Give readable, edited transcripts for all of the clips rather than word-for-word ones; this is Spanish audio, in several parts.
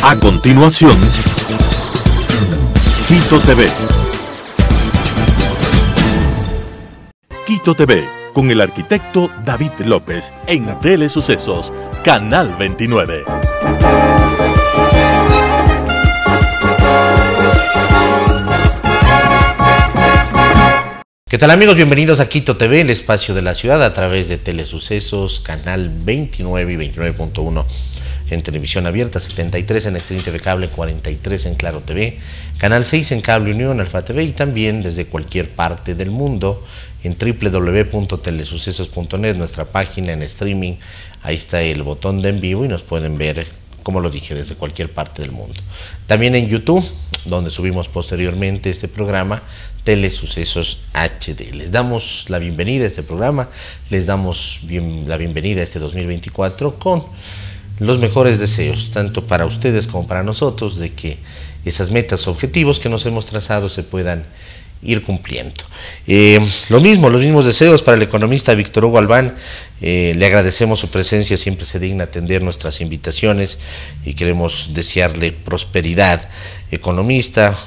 A continuación, Quito TV. Quito TV, con el arquitecto David López, en Telesucesos, Canal 29. ¿Qué tal, amigos? Bienvenidos a Quito TV, el espacio de la ciudad, a través de Telesucesos, Canal 29 y 29.1 en televisión abierta, 73 en Stream TV Cable, 43 en Claro TV, Canal 6 en Cable Unión, Alfa TV, y también desde cualquier parte del mundo en www.telesucesos.net, nuestra página en streaming. Ahí está el botón de en vivo y nos pueden ver, como lo dije, desde cualquier parte del mundo. También en YouTube, donde subimos posteriormente este programa, Telesucesos HD. Les damos la bienvenida a este programa, les damos la bienvenida a este 2024 con los mejores deseos, tanto para ustedes como para nosotros, de que esas metas, objetivos que nos hemos trazado se puedan ir cumpliendo. Los mismos deseos para el economista Víctor Hugo Albán. Le agradecemos su presencia, siempre se digna atender nuestras invitaciones y queremos desearle prosperidad, economista,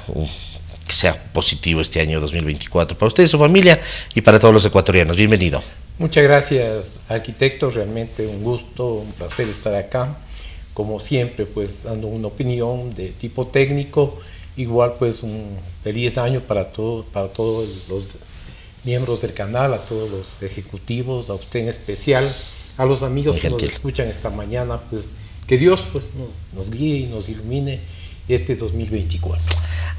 que sea positivo este año 2024 para usted, su familia y para todos los ecuatorianos. Bienvenido. Muchas gracias, arquitecto, realmente un gusto, un placer estar acá, como siempre, pues dando una opinión de tipo técnico. Igual pues un feliz año para todos los miembros del canal, a todos los ejecutivos, a usted en especial, a los amigos que nos escuchan esta mañana, pues que Dios pues nos guíe y nos ilumine este 2024.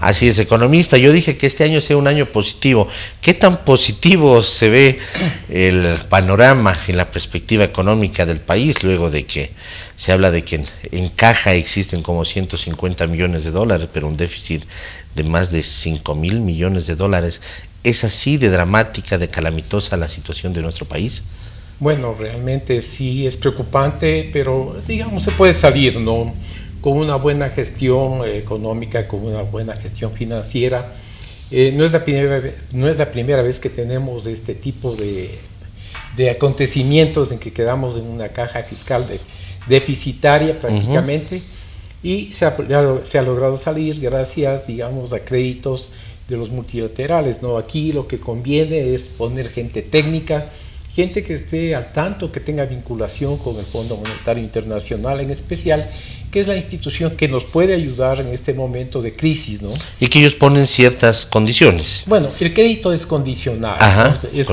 Así es, economista, yo dije que este año sea un año positivo. ¿Qué tan positivo se ve el panorama en la perspectiva económica del país, luego de que se habla de que en caja existen como 150 millones de dólares, pero un déficit de más de 5.000 millones de dólares? ¿Es así de dramática, de calamitosa la situación de nuestro país? Bueno, realmente sí es preocupante, pero digamos se puede salir, ¿no?, con una buena gestión económica, con una buena gestión financiera. No es la primera vez que tenemos este tipo de acontecimientos en que quedamos en una caja fiscal deficitaria prácticamente, y se ha logrado salir gracias, digamos, a créditos de los multilaterales, ¿no? Aquí lo que conviene es poner gente técnica, gente que esté al tanto, que tenga vinculación con el Fondo Monetario Internacional en especial, que es la institución que nos puede ayudar en este momento de crisis, ¿no? Y que ellos ponen ciertas condiciones. Bueno, el crédito es condicionado, ¿no? Es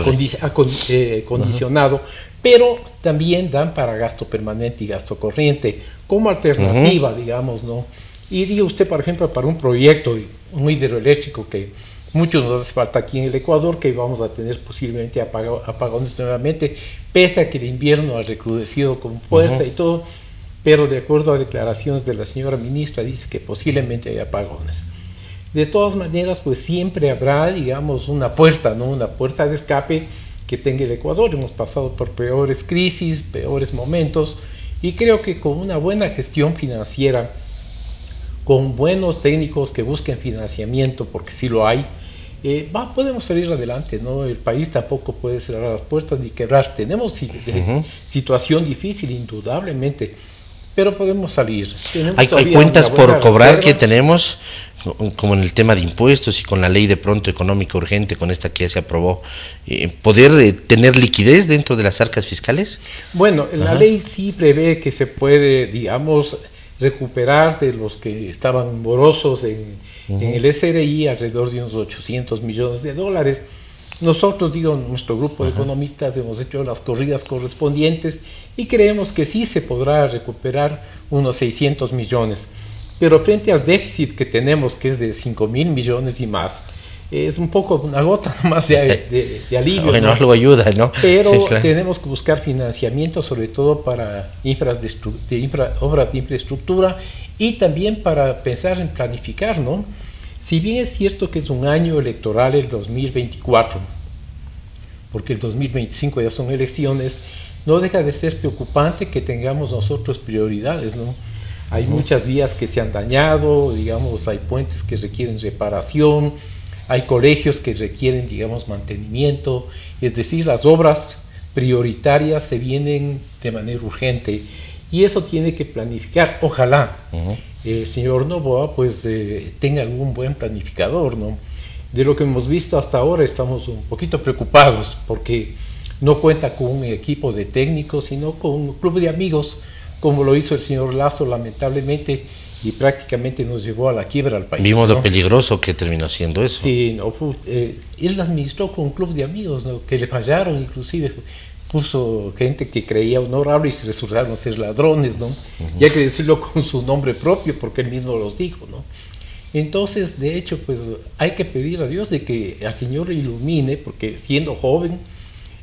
condicionado, pero también dan para gasto permanente y gasto corriente, como alternativa, digamos, ¿no? Y diga usted, por ejemplo, para un proyecto, un hidroeléctrico que mucho nos hace falta aquí en el Ecuador, que vamos a tener posiblemente apagones nuevamente, pese a que el invierno ha recrudecido con fuerza y todo, pero de acuerdo a declaraciones de la señora ministra, dice que posiblemente hay apagones. De todas maneras, pues siempre habrá, digamos, una puerta, ¿no?, una puerta de escape que tenga el Ecuador. Hemos pasado por peores crisis, peores momentos, y creo que con una buena gestión financiera, con buenos técnicos que busquen financiamiento, porque sí lo hay, podemos salir adelante, ¿no? El país tampoco puede cerrar las puertas ni quebrar. Tenemos situación difícil, indudablemente, pero podemos salir. Hay cuentas por cobrar que tenemos, como en el tema de impuestos y con la ley de pronto económica urgente, con esta que ya se aprobó, ¿poder tener liquidez dentro de las arcas fiscales? Bueno, la ley sí prevé que se puede, digamos, recuperar de los que estaban morosos en el SRI alrededor de unos 800 millones de dólares. Nosotros, nuestro grupo de economistas hemos hecho las corridas correspondientes y creemos que sí se podrá recuperar unos 600 millones. Pero frente al déficit que tenemos, que es de 5.000 millones y más, es un poco una gota más de alivio. Bueno, algo ayuda, ¿no? Pero sí, claro, tenemos que buscar financiamiento, sobre todo para obras de infraestructura, y también para pensar en planificar, ¿no? Si bien es cierto que es un año electoral el 2024, porque el 2025 ya son elecciones, no deja de ser preocupante que tengamos nosotros prioridades, ¿no? Hay muchas vías que se han dañado, digamos, hay puentes que requieren reparación, hay colegios que requieren, digamos, mantenimiento, es decir, las obras prioritarias se vienen de manera urgente. y eso tiene que planificar. Ojalá el señor Noboa pues tenga algún buen planificador, ¿no? De lo que hemos visto hasta ahora estamos un poquito preocupados porque no cuenta con un equipo de técnicos, sino con un club de amigos, como lo hizo el señor Lazo, lamentablemente, y prácticamente nos llevó a la quiebra al país. Vimos ¿no? lo peligroso que terminó siendo eso. Sí, no, él administró con un club de amigos, ¿no? Que le fallaron, inclusive puso gente que creía honorable y se resultaron ser ladrones, ¿no? Y hay que decirlo con su nombre propio, porque él mismo los dijo, ¿no? Entonces, de hecho, pues hay que pedir a Dios de que al Señor ilumine, porque siendo joven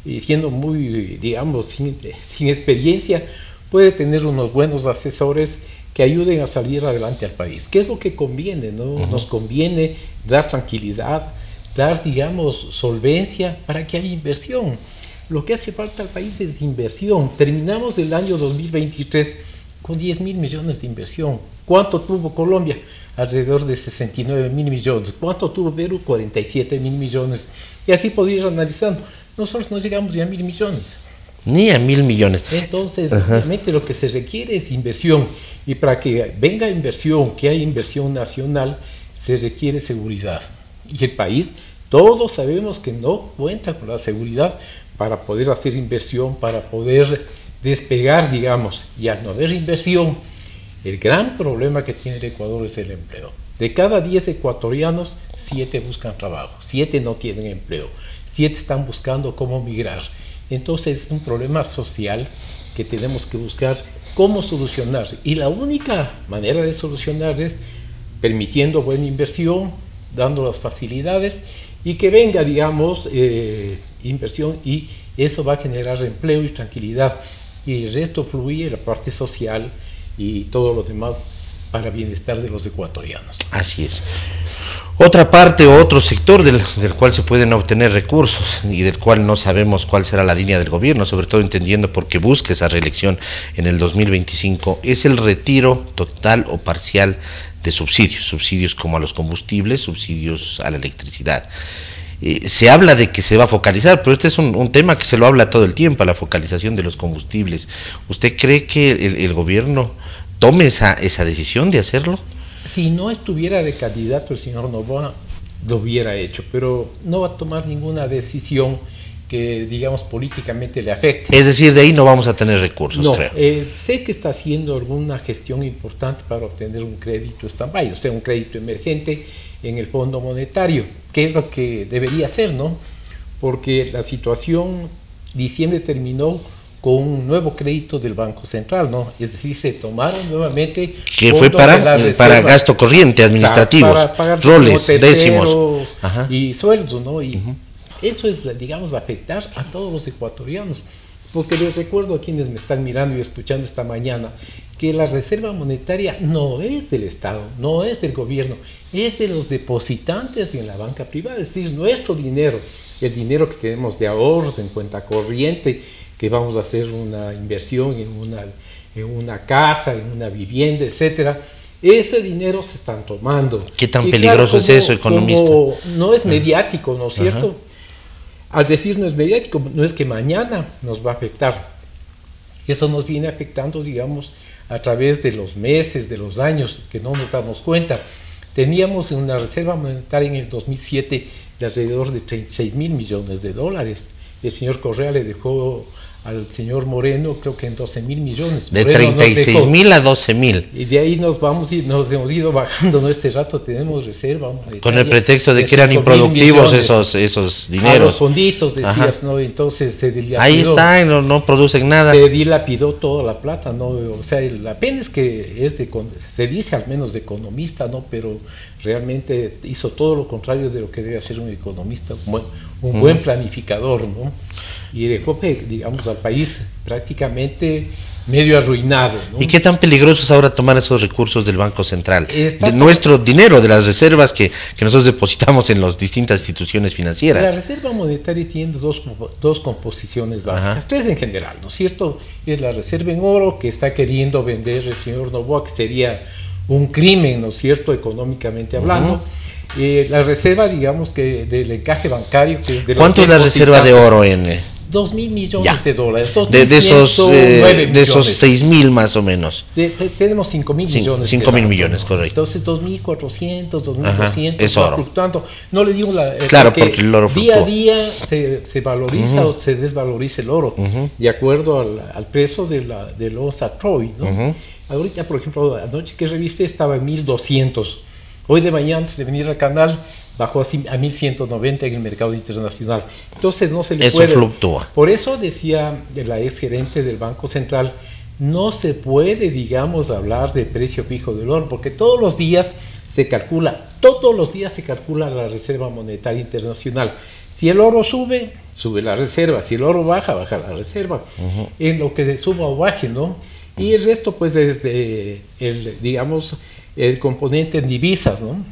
y siendo muy, digamos, sin experiencia, puede tener unos buenos asesores que ayuden a salir adelante al país. ¿Qué es lo que conviene, no? Nos conviene dar tranquilidad, dar, digamos, solvencia para que haya inversión. Lo que hace falta al país es inversión. Terminamos el año 2023 con 10.000 millones de inversión. ¿Cuánto tuvo Colombia? Alrededor de 69.000 millones. ¿Cuánto tuvo Perú? 47.000 millones. Y así podría ir analizando. Nosotros no llegamos ya a 1.000 millones. Ni a 1.000 millones. Entonces, realmente lo que se requiere es inversión. Y para que venga inversión, que haya inversión nacional, se requiere seguridad. Y el país, todos sabemos que no cuenta con la seguridad para poder hacer inversión, para poder despegar, digamos. Y al no haber inversión, el gran problema que tiene el Ecuador es el empleo. De cada 10 ecuatorianos, 7 buscan trabajo, 7 no tienen empleo, 7 están buscando cómo migrar. Entonces es un problema social que tenemos que buscar cómo solucionar. Y la única manera de solucionar es permitiendo buena inversión, dando las facilidades y que venga, digamos, inversión, y eso va a generar empleo y tranquilidad. Y el resto fluye, la parte social y todo lo demás para bienestar de los ecuatorianos. Así es. Otra parte, otro sector del cual se pueden obtener recursos y del cual no sabemos cuál será la línea del gobierno, sobre todo entendiendo por qué busca esa reelección en el 2025, es el retiro total o parcial de subsidios como a los combustibles, subsidios a la electricidad. Se habla de que se va a focalizar, pero este es un tema que se lo habla todo el tiempo, la focalización de los combustibles. ¿Usted cree que el gobierno tome esa decisión de hacerlo? Si no estuviera de candidato el señor Noboa, lo hubiera hecho, pero no va a tomar ninguna decisión que, digamos, políticamente le afecte. Es decir, de ahí no vamos a tener recursos, no, creo. Sé que está haciendo alguna gestión importante para obtener un crédito stand-by, o sea, un crédito emergente en el Fondo Monetario, que es lo que debería hacer, ¿no? Porque la situación, diciembre terminó con un nuevo crédito del Banco Central, ¿no? Es decir, se tomaron nuevamente... Que fue para gasto corriente, administrativos, para pagar roles, décimos. Y sueldos, ¿no? Y eso es, digamos, afectar a todos los ecuatorianos. Porque les recuerdo a quienes me están mirando y escuchando esta mañana que la reserva monetaria no es del Estado, no es del gobierno, es de los depositantes en la banca privada, es decir, nuestro dinero, el dinero que tenemos de ahorros en cuenta corriente, que vamos a hacer una inversión en una casa, en una vivienda, etcétera. Ese dinero se están tomando. ¿Qué tan peligroso es eso, economista? No es mediático, ¿no es cierto? Al decir no es mediático, no es que mañana nos va a afectar. Eso nos viene afectando, digamos, a través de los meses, de los años, que no nos damos cuenta. Teníamos una reserva monetaria en el 2007 de alrededor de 36.000 millones de dólares. El señor Correa le dejó al señor Moreno, creo que en 12.000 millones. De Moreno 36.000 a 12.000. Y de ahí nos hemos ido bajando, ¿no? Este rato tenemos reserva. Con el pretexto de que eran improductivos esos dineros. A los fonditos, decías, ¿no? Entonces se dilapidó. Ahí está, no producen nada. Se dilapidó toda la plata, ¿no? O sea, la pena es que se dice al menos de economista, ¿no? Pero realmente hizo todo lo contrario de lo que debe hacer un economista, un buen planificador, ¿no? Y dejó, digamos, al país prácticamente medio arruinado, ¿no? ¿Y qué tan peligroso es ahora tomar esos recursos del Banco Central? De nuestro dinero, de las reservas que nosotros depositamos en las distintas instituciones financieras. La reserva monetaria tiene dos composiciones básicas, tres en general, ¿no es cierto? Es la reserva en oro, que está queriendo vender el señor Noboa, que sería un crimen, ¿no es cierto?, económicamente hablando. La reserva, digamos, que del encaje bancario, que es de... ¿Cuánto es la reserva de oro, 2.000 millones Ya. de dólares. De esos 6.000 millones. más o menos. Tenemos 5.000 millones. 5.000 millones, correcto. Entonces 2.400, 2.200, es va oro. fluctuando. No le digo Claro, porque el oro día a fluctúa. día se valoriza o se desvaloriza el oro, de acuerdo al precio del onza Troy, ¿no? Ahorita, por ejemplo, anoche que revisé estaba en 1.200. Hoy de mañana, antes de venir al canal, bajó a 1.190 en el mercado internacional. Entonces no se le Eso puede... fluctúa. Por eso decía la ex gerente del Banco Central, no se puede, digamos, hablar de precio fijo del oro, porque todos los días se calcula la Reserva Monetaria Internacional. Si el oro sube, sube la reserva. Si el oro baja, baja la reserva. En lo que se suba o baje, ¿no? Y el resto, pues, es digamos, el componente en divisas, ¿no?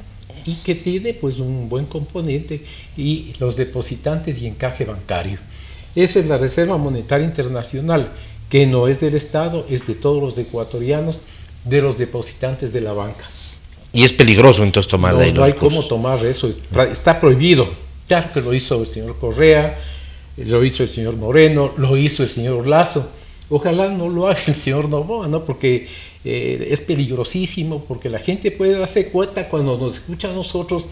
Y que tiene, pues, un buen componente, y los depositantes y encaje bancario. Esa es la Reserva Monetaria Internacional, que no es del Estado, es de todos los ecuatorianos, de los depositantes de la banca. Y es peligroso entonces tomar de ahí No los hay recursos. cómo tomar eso, está prohibido. Claro que lo hizo el señor Correa, lo hizo el señor Moreno, lo hizo el señor Lazo. Ojalá no lo haga el señor Noboa, ¿no? Porque es peligrosísimo, porque la gente puede darse cuenta cuando nos escucha a nosotros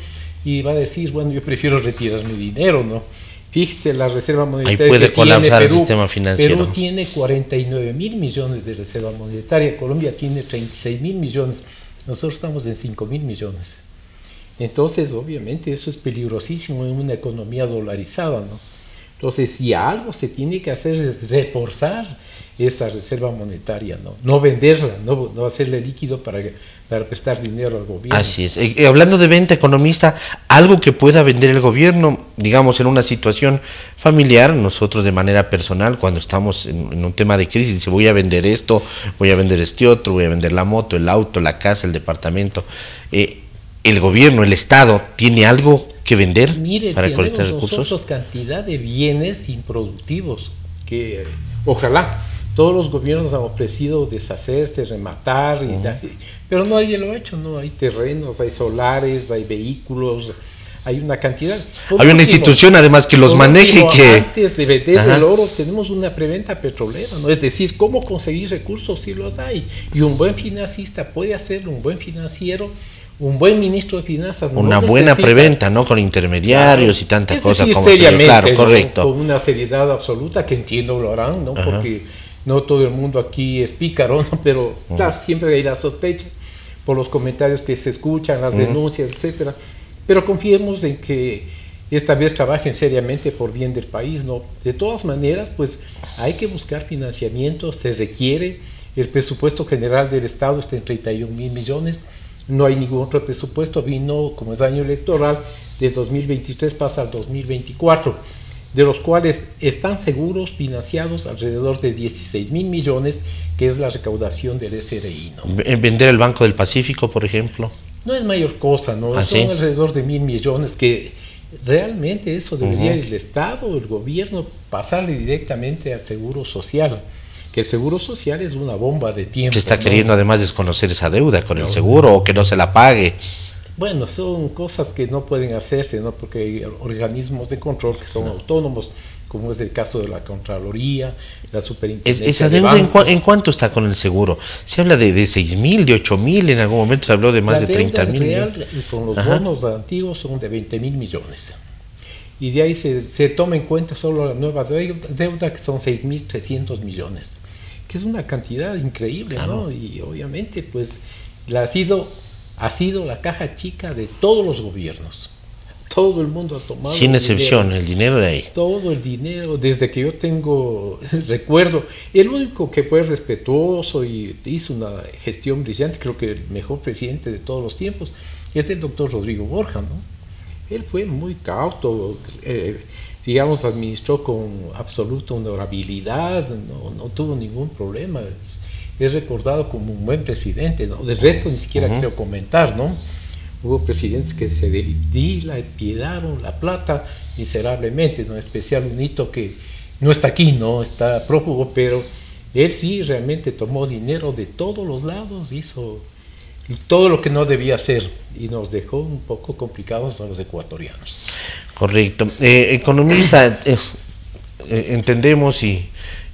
y va a decir, bueno, yo prefiero retirar mi dinero, ¿no? Fíjese la reserva monetaria. Ahí puede que tiene colapsar el Perú. sistema financiero. Perú tiene 49.000 millones de reserva monetaria, Colombia tiene 36.000 millones, nosotros estamos en 5.000 millones. Entonces, obviamente, eso es peligrosísimo en una economía dolarizada, ¿no? Entonces, si algo se tiene que hacer es reforzar esa reserva monetaria, no venderla, no hacerle líquido para prestar dinero al gobierno. Así es. Hablando de venta, economista, algo que pueda vender el gobierno, digamos, en una situación familiar, nosotros de manera personal, cuando estamos en un tema de crisis, dice, voy a vender esto, voy a vender este otro, voy a vender la moto, el auto, la casa, el departamento. ¿El gobierno, el Estado, tiene algo que vender para colectar recursos? Nosotros cantidad de bienes improductivos que ojalá todos los gobiernos han ofrecido deshacerse, rematar, pero nadie lo ha hecho, ¿no? Hay terrenos, hay solares, hay vehículos, hay una cantidad. Hay una institución además que los maneje y que... Antes de vender el oro tenemos una preventa petrolera, ¿no? Es decir, cómo conseguir recursos si los hay. Y un buen financista puede hacerlo, un buen financiero, un buen ministro de finanzas. Una buena preventa, ¿no? Con intermediarios y tanta cosa como seriamente, claro, ¿no? correcto. Con una seriedad absoluta que entiendo lo harán, ¿no? Porque no todo el mundo aquí es pícaro, ¿no? Pero claro, siempre hay la sospecha por los comentarios que se escuchan, las denuncias, etcétera. Pero confiemos en que esta vez trabajen seriamente por bien del país, ¿no? De todas maneras, pues hay que buscar financiamiento, se requiere. El presupuesto general del Estado está en 31.000 millones. No hay ningún otro presupuesto, vino, como es año electoral, de 2023 pasa al 2024, de los cuales están seguros, financiados, alrededor de 16.000 millones, que es la recaudación del SRI, ¿no? ¿Vender el Banco del Pacífico, por ejemplo? No es mayor cosa, ¿no? Son ¿sí? alrededor de 1.000 millones, que realmente eso debería el Estado, el gobierno, pasarle directamente al Seguro Social. Que el Seguro Social es una bomba de tiempo. Se está ¿no? queriendo además desconocer esa deuda con el seguro o que no se la pague. Bueno, son cosas que no pueden hacerse, ¿no? Porque hay organismos de control que son autónomos, como es el caso de la Contraloría, la Superintendencia. ¿Esa deuda en cuánto está con el seguro? Se habla de 6.000, de 8.000, en algún momento se habló de más de 30.000. Real, con los bonos antiguos son de 20.000 millones. Y de ahí se toma en cuenta solo la nueva deuda, que son 6.300 millones, que es una cantidad increíble, claro. ¿No? Y obviamente, pues, ha sido la caja chica de todos los gobiernos. Todo el mundo ha tomado. Sin excepción, el dinero de ahí. Todo el dinero, desde que yo tengo recuerdo. El único que fue respetuoso y hizo una gestión brillante, creo que el mejor presidente de todos los tiempos, es el doctor Rodrigo Borja, ¿no? Él fue muy cauto, digamos, administró con absoluta honorabilidad, no tuvo ningún problema. Es recordado como un buen presidente, ¿no? Del resto ni siquiera quiero comentar, ¿no? Hubo presidentes que se dilapidaron la plata miserablemente, ¿no? En especial un hito que no está aquí, ¿no? Está prófugo, pero él sí realmente tomó dinero de todos los lados, hizo todo lo que no debía hacer y nos dejó un poco complicados a los ecuatorianos. Correcto. Economista, entendemos y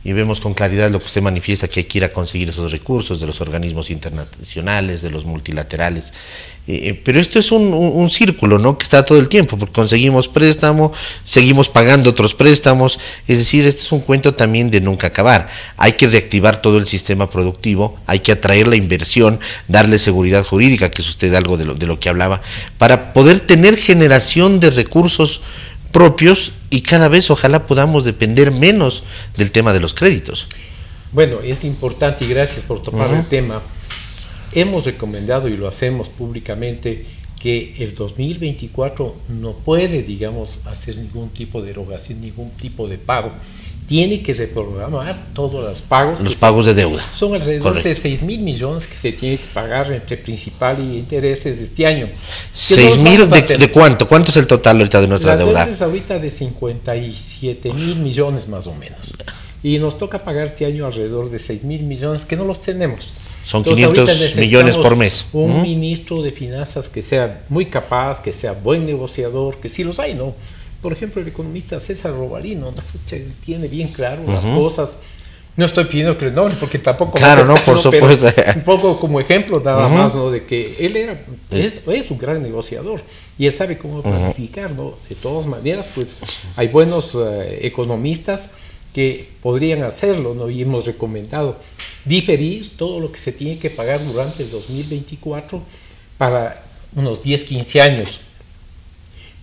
vemos con claridad lo que usted manifiesta, que hay que ir a conseguir esos recursos de los organismos internacionales, de los multilaterales. Pero esto es un círculo, ¿no?, que está todo el tiempo, porque conseguimos préstamo, seguimos pagando otros préstamos, es decir, este es un cuento también de nunca acabar. Hay que reactivar todo el sistema productivo, hay que atraer la inversión, darle seguridad jurídica, que es usted algo de lo que hablaba, para poder tener generación de recursos propios y cada vez ojalá podamos depender menos del tema de los créditos. Bueno, es importante y gracias por tomar el tema. Hemos recomendado y lo hacemos públicamente que el 2024 no puede, digamos, hacer ningún tipo de erogación, ningún tipo de pago. Tiene que reprogramar todos los pagos. Los pagos de deuda. Son alrededor Correcto. de 6.000 millones que se tiene que pagar entre principal y intereses este año. 6.000 ¿de cuánto? ¿Cuánto es el total ahorita de nuestra deuda? La deuda es ahorita de 57.000 millones más o menos. Y nos toca pagar este año alrededor de 6.000 millones que no los tenemos. Son Entonces, 500 millones por mes. Un ministro de finanzas que sea muy capaz, que sea buen negociador, que sí los hay, ¿no? Por ejemplo, el economista César Robalino, ¿no?, tiene bien claro las cosas. No estoy pidiendo que le nombre porque tampoco... Claro, no, por supuesto. Un poco como ejemplo nada más, ¿no?, de que él es un gran negociador y él sabe cómo planificar, ¿no? De todas maneras, pues hay buenos economistas que podrían hacerlo, ¿no? Y hemos recomendado diferir todo lo que se tiene que pagar durante el 2024 para unos 10, 15 años.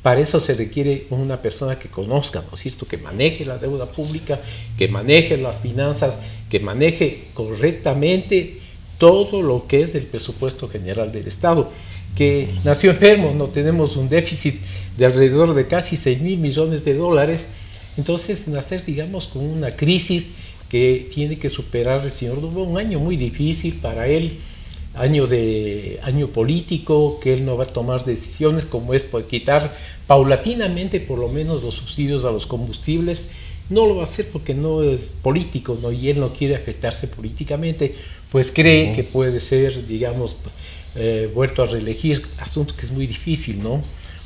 Para eso se requiere una persona que conozca, ¿no es cierto?, que maneje la deuda pública, que maneje las finanzas, que maneje correctamente todo lo que es el presupuesto general del Estado, que nació enfermo, no tenemos un déficit de alrededor de casi 6.000 millones de dólares. Entonces, nacer, digamos, con una crisis que tiene que superar el señor Dubó, un año muy difícil para él, año político, que él no va a tomar decisiones como es por quitar paulatinamente por lo menos los subsidios a los combustibles. No lo va a hacer porque no es político, ¿no?, y él no quiere afectarse políticamente, pues cree que puede ser, digamos, vuelto a reelegir, asunto que es muy difícil, ¿no?,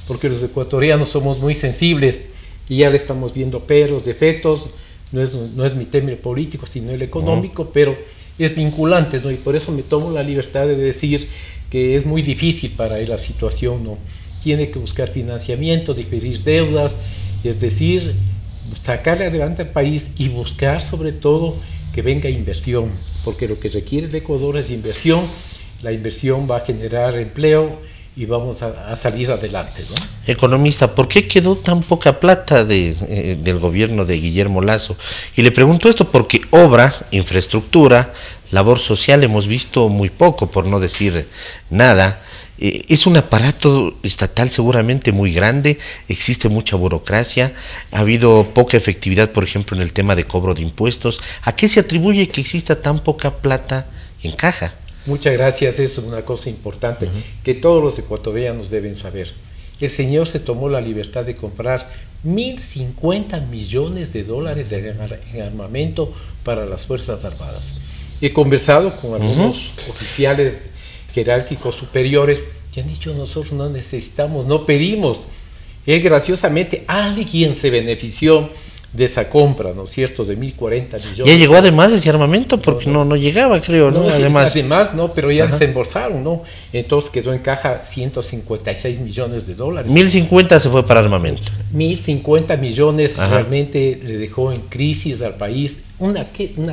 porque los ecuatorianos somos muy sensibles y ya le estamos viendo peros, defectos. No es mi tema el político, sino el económico, pero es vinculante, ¿no?, y por eso me tomo la libertad de decir que es muy difícil para él la situación, ¿no? Tiene que buscar financiamiento, diferir deudas, es decir, sacarle adelante al país y buscar sobre todo que venga inversión, porque lo que requiere el Ecuador es inversión. La inversión va a generar empleo y vamos a salir adelante, ¿no? Economista, ¿por qué quedó tan poca plata del gobierno de Guillermo Lasso? Y le pregunto esto porque obra, infraestructura, labor social hemos visto muy poco, por no decir nada. Es un aparato estatal seguramente muy grande, existe mucha burocracia, ha habido poca efectividad, por ejemplo, en el tema de cobro de impuestos. ¿A qué se atribuye que exista tan poca plata en caja? Muchas gracias, eso es una cosa importante que todos los ecuatorianos deben saber. El señor se tomó la libertad de comprar 1.050 millones de dólares en armamento para las Fuerzas Armadas. He conversado con algunos oficiales jerárquicos superiores que han dicho: nosotros no necesitamos, no pedimos. Graciosamente alguien se benefició de esa compra, ¿no es cierto?, de 1.040 millones. Ya llegó además ese armamento, porque no llegaba, creo, ¿no? Además, no, pero ya desembolsaron, ¿no? Entonces quedó en caja 156 millones de dólares. 1.050 se fue para armamento. 1.050 millones realmente le dejó en crisis al país. Una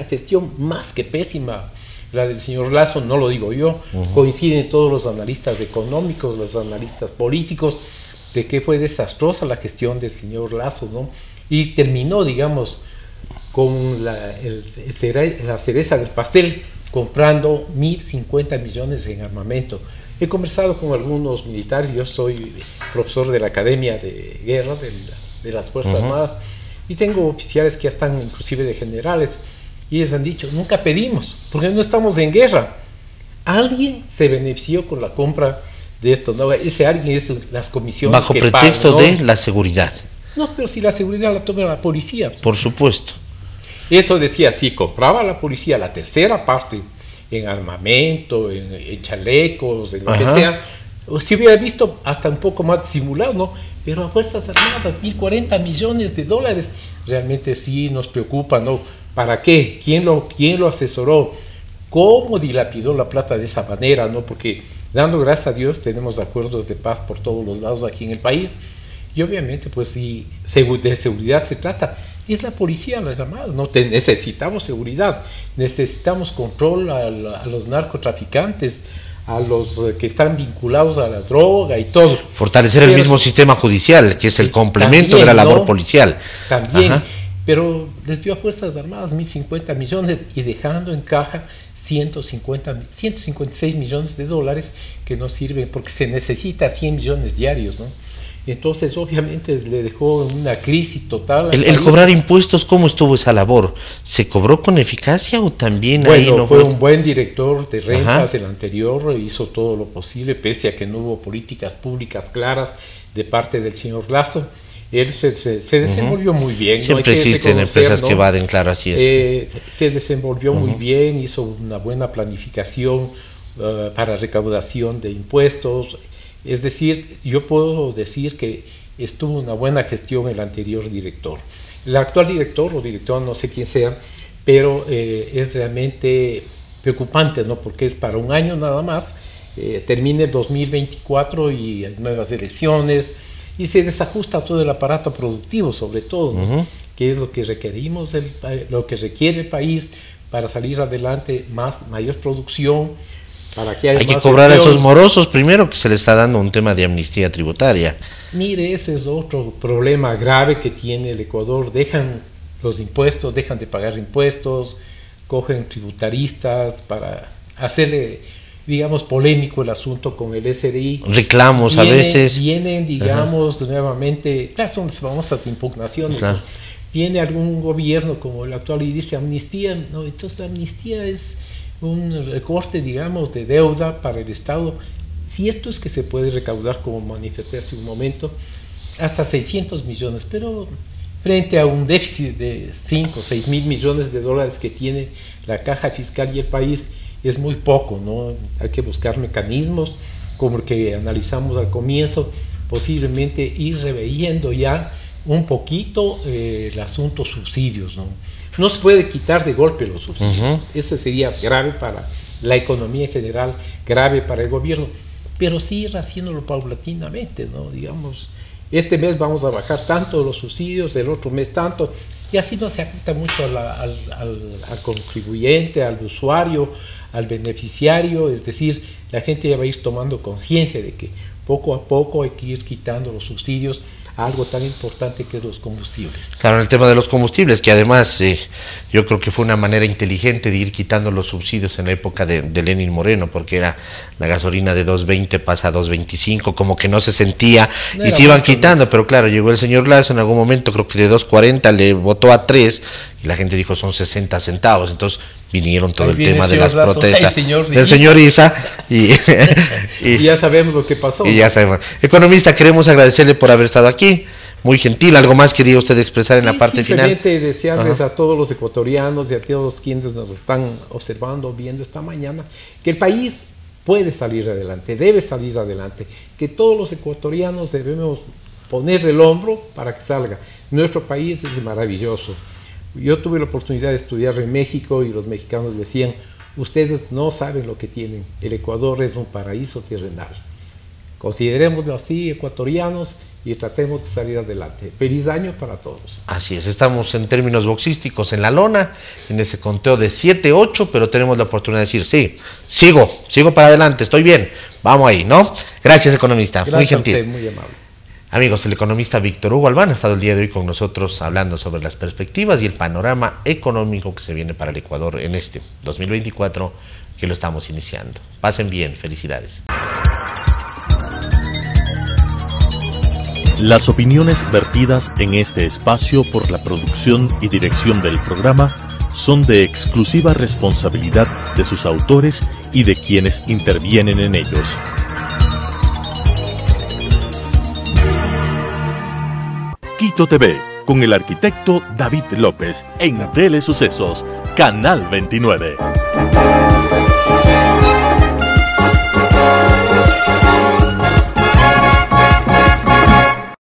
gestión más que pésima, la del señor Lasso, no lo digo yo, coinciden todos los analistas económicos, los analistas políticos, de que fue desastrosa la gestión del señor Lasso, ¿no? Y terminó, digamos, con la cereza del pastel, comprando 1.050 millones en armamento. He conversado con algunos militares, yo soy profesor de la Academia de Guerra de las Fuerzas Armadas, y tengo oficiales que ya están inclusive de generales, y ellos han dicho: nunca pedimos, porque no estamos en guerra. Alguien se benefició con la compra de esto, ¿no? Ese alguien es las comisiones bajo pretexto pagan, ¿no?, de la seguridad. No, pero si la seguridad la toma la policía. Por supuesto. Eso decía, si compraba la policía la tercera parte en armamento, en chalecos, en lo que sea, si hubiera visto hasta un poco más simulado, ¿no? Pero a Fuerzas Armadas, 1.040 millones de dólares, realmente sí nos preocupa, ¿no? ¿Para qué? ¿Quién lo asesoró? ¿Cómo dilapidó la plata de esa manera, no? Porque dando gracias a Dios tenemos acuerdos de paz por todos los lados aquí en el país, y obviamente pues si de seguridad se trata, es la policía la llamada, ¿no? Necesitamos seguridad, necesitamos control a los narcotraficantes, a los que están vinculados a la droga y todo. Fortalecer el mismo sistema judicial, que es el complemento también, de la labor, ¿no?, policial. También, ajá, pero les dio a Fuerzas Armadas 1.050 millones y dejando en caja 156 millones de dólares que no sirven porque se necesita 100 millones diarios, ¿no? Entonces, obviamente, le dejó una crisis total. El cobrar impuestos, ¿cómo estuvo esa labor? ¿Se cobró con eficacia o también bueno, ahí no fue un buen director de rentas, ajá, el anterior, hizo todo lo posible, pese a que no hubo políticas públicas claras de parte del señor Lasso. Él se desenvolvió muy bien. Siempre, ¿no?, existen empresas, ¿no?, que evaden, claro, así es. Se desenvolvió muy bien, hizo una buena planificación para recaudación de impuestos. Es decir, yo puedo decir que estuvo una buena gestión el anterior director. El actual director o director, no sé quién sea, pero es realmente preocupante, ¿no? Porque es para un año nada más, termina el 2024 y hay nuevas elecciones y se desajusta todo el aparato productivo, sobre todo, ¿no? Que es lo que requerimos, lo que requiere el país para salir adelante, mayor producción. Para que hay que cobrar a esos morosos primero, que se le está dando un tema de amnistía tributaria. Mire, ese es otro problema grave que tiene el Ecuador. Dejan los impuestos, dejan de pagar impuestos, cogen tributaristas para hacerle, digamos, polémico el asunto con el SRI. Reclamos a veces. Vienen, digamos, nuevamente, claro, son las famosas impugnaciones. Claro. Viene algún gobierno como el actual y dice amnistía, no, entonces la amnistía es un recorte, digamos, de deuda para el Estado. Cierto es que se puede recaudar, como manifesté hace un momento, hasta 600 millones, pero frente a un déficit de 5 o 6 mil millones de dólares que tiene la caja fiscal y el país, es muy poco, ¿no? Hay que buscar mecanismos, como el que analizamos al comienzo, posiblemente ir reviendo ya un poquito el asunto subsidios, ¿no? No se puede quitar de golpe los subsidios, eso sería grave para la economía en general, grave para el gobierno, pero sí ir haciéndolo paulatinamente, ¿no? Digamos, este mes vamos a bajar tanto los subsidios, el otro mes tanto, y así no se afecta mucho al contribuyente, al usuario, al beneficiario, es decir, la gente ya va a ir tomando conciencia de que poco a poco hay que ir quitando los subsidios a algo tan importante que es los combustibles. Claro, el tema de los combustibles, que además yo creo que fue una manera inteligente de ir quitando los subsidios en la época de Lenín Moreno, porque era la gasolina de 2.20 pasa a 2.25, como que no se sentía, no, y se iban quitando, pero claro, llegó el señor Lasso en algún momento, creo que de 2.40 le botó a 3, y la gente dijo son 60 centavos, entonces vinieron todo el tema de las protestas del señor Issa y ya sabemos lo que pasó. Y ya sabemos. Economista, queremos agradecerle por haber estado aquí, muy gentil. ¿Algo más quería usted expresar en la parte final? Simplemente desearles a todos los ecuatorianos y a todos quienes nos están observando, viendo esta mañana, que el país puede salir adelante, debe salir adelante, que todos los ecuatorianos debemos poner el hombro para que salga. Nuestro país es maravilloso. Yo tuve la oportunidad de estudiar en México y los mexicanos decían, ustedes no saben lo que tienen, el Ecuador es un paraíso terrenal. Considerémoslo así, ecuatorianos, y tratemos de salir adelante. Feliz año para todos. Así es, estamos en términos boxísticos en la lona, en ese conteo de 7-8, pero tenemos la oportunidad de decir, sí, sigo para adelante, estoy bien, vamos ahí, ¿no? Gracias, economista, gracias, muy gentil. A usted, muy amable. Amigos, el economista Víctor Hugo Albán ha estado el día de hoy con nosotros hablando sobre las perspectivas y el panorama económico que se viene para el Ecuador en este 2024 que lo estamos iniciando. Pasen bien, felicidades. Las opiniones vertidas en este espacio por la producción y dirección del programa son de exclusiva responsabilidad de sus autores y de quienes intervienen en ellos. Quito TV, con el arquitecto David López, en Telesucesos, Canal 29.